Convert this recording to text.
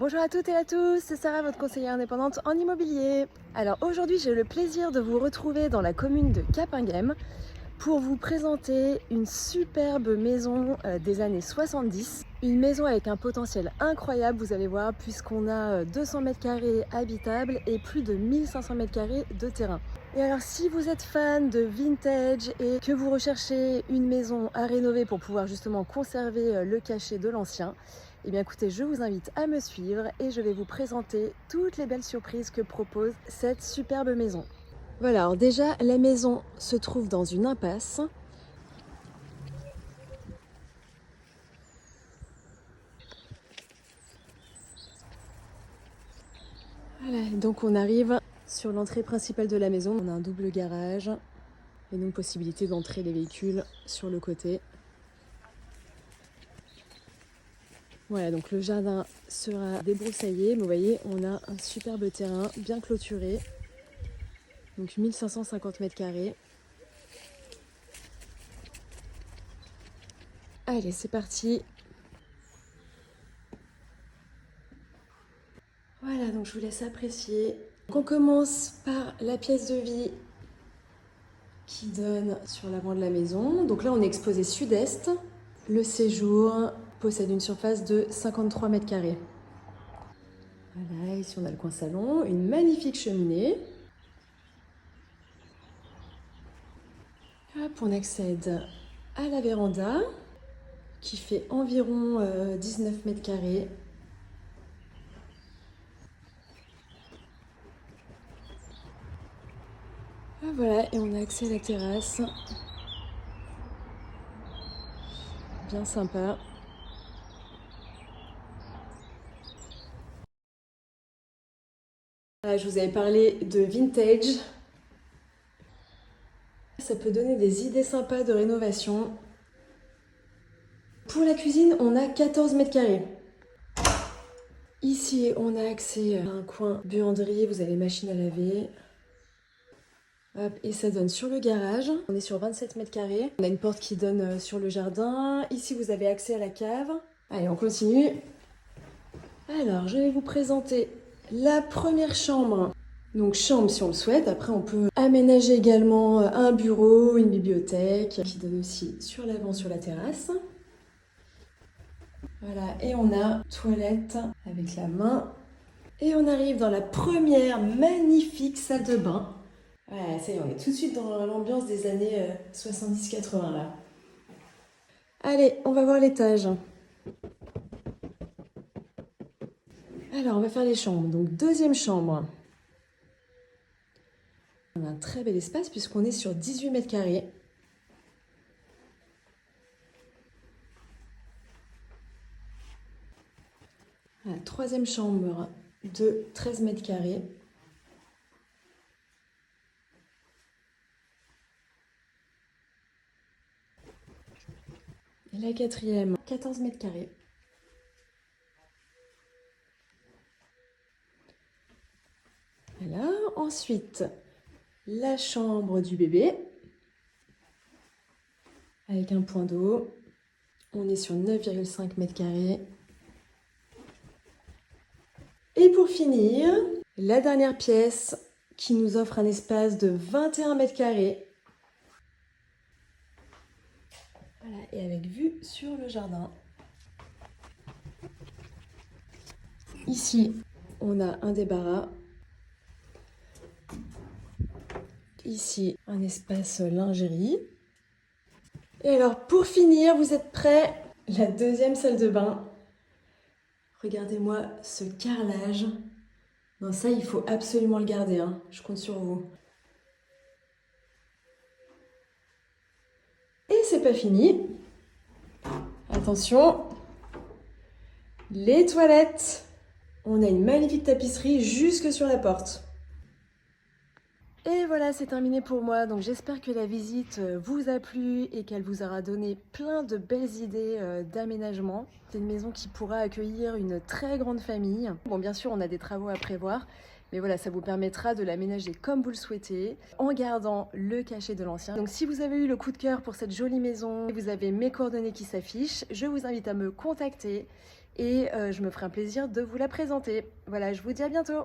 Bonjour à toutes et à tous, c'est Sarah, votre conseillère indépendante en immobilier. Alors aujourd'hui, j'ai le plaisir de vous retrouver dans la commune de Capinghem pour vous présenter une superbe maison des années 70. Une maison avec un potentiel incroyable, vous allez voir, puisqu'on a 200 mètres carrés habitables et plus de 1500 mètres carrés de terrain. Et alors si vous êtes fan de vintage et que vous recherchez une maison à rénover pour pouvoir justement conserver le cachet de l'ancien, eh bien écoutez, je vous invite à me suivre et je vais vous présenter toutes les belles surprises que propose cette superbe maison. Voilà, alors déjà la maison se trouve dans une impasse. Voilà, donc on arrive sur l'entrée principale de la maison. On a un double garage et donc possibilité d'entrer les véhicules sur le côté. Voilà, donc le jardin sera débroussaillé, mais vous voyez, on a un superbe terrain bien clôturé. Donc 1550 mètres carrés. Allez, c'est parti. Voilà, donc je vous laisse apprécier. Donc on commence par la pièce de vie qui donne sur l'avant de la maison. Donc là, on est exposé sud-est. Le séjour possède une surface de 53 mètres carrés. Voilà, ici on a le coin salon, une magnifique cheminée. Hop, on accède à la véranda qui fait environ 19 mètres carrés. Voilà, et on a accès à la terrasse. Bien sympa. Voilà, je vous avais parlé de vintage. Ça peut donner des idées sympas de rénovation. Pour la cuisine, on a 14 mètres carrés. Ici, on a accès à un coin buanderie, vous avez machine à laver. Hop, et ça donne sur le garage. On est sur 27 mètres carrés. On a une porte qui donne sur le jardin. Ici, vous avez accès à la cave. Allez, on continue. Alors, je vais vous présenter la première chambre. Donc, chambre si on le souhaite. Après, on peut aménager également un bureau, une bibliothèque qui donne aussi sur l'avant, sur la terrasse. Voilà, et on a toilette avec la main. Et on arrive dans la première magnifique salle de bain. Voilà, ça y est, on est tout de suite dans l'ambiance des années 70-80 là. Allez, on va voir l'étage. Alors, on va faire les chambres. Donc, deuxième chambre. On a un très bel espace puisqu'on est sur 18 mètres carrés. La troisième chambre de 13 mètres carrés. Et la quatrième, 14 mètres carrés. Voilà, ensuite, la chambre du bébé. Avec un point d'eau. On est sur 9,5 mètres carrés. Et pour finir, la dernière pièce qui nous offre un espace de 21 mètres carrés. Voilà, et avec vue sur le jardin. Ici, on a un débarras. Ici, un espace lingerie. Et alors, pour finir, vous êtes prêts? La deuxième salle de bain. Regardez-moi ce carrelage. Non, ça, il faut absolument le garder, hein. Je compte sur vous. Et c'est pas fini. Attention. Les toilettes. On a une magnifique tapisserie jusque sur la porte. Et voilà, c'est terminé pour moi. Donc j'espère que la visite vous a plu et qu'elle vous aura donné plein de belles idées d'aménagement. C'est une maison qui pourra accueillir une très grande famille. Bon, bien sûr, on a des travaux à prévoir, mais voilà, ça vous permettra de l'aménager comme vous le souhaitez, en gardant le cachet de l'ancien. Donc si vous avez eu le coup de cœur pour cette jolie maison, vous avez mes coordonnées qui s'affichent, je vous invite à me contacter. et je me ferai un plaisir de vous la présenter. Voilà, je vous dis à bientôt.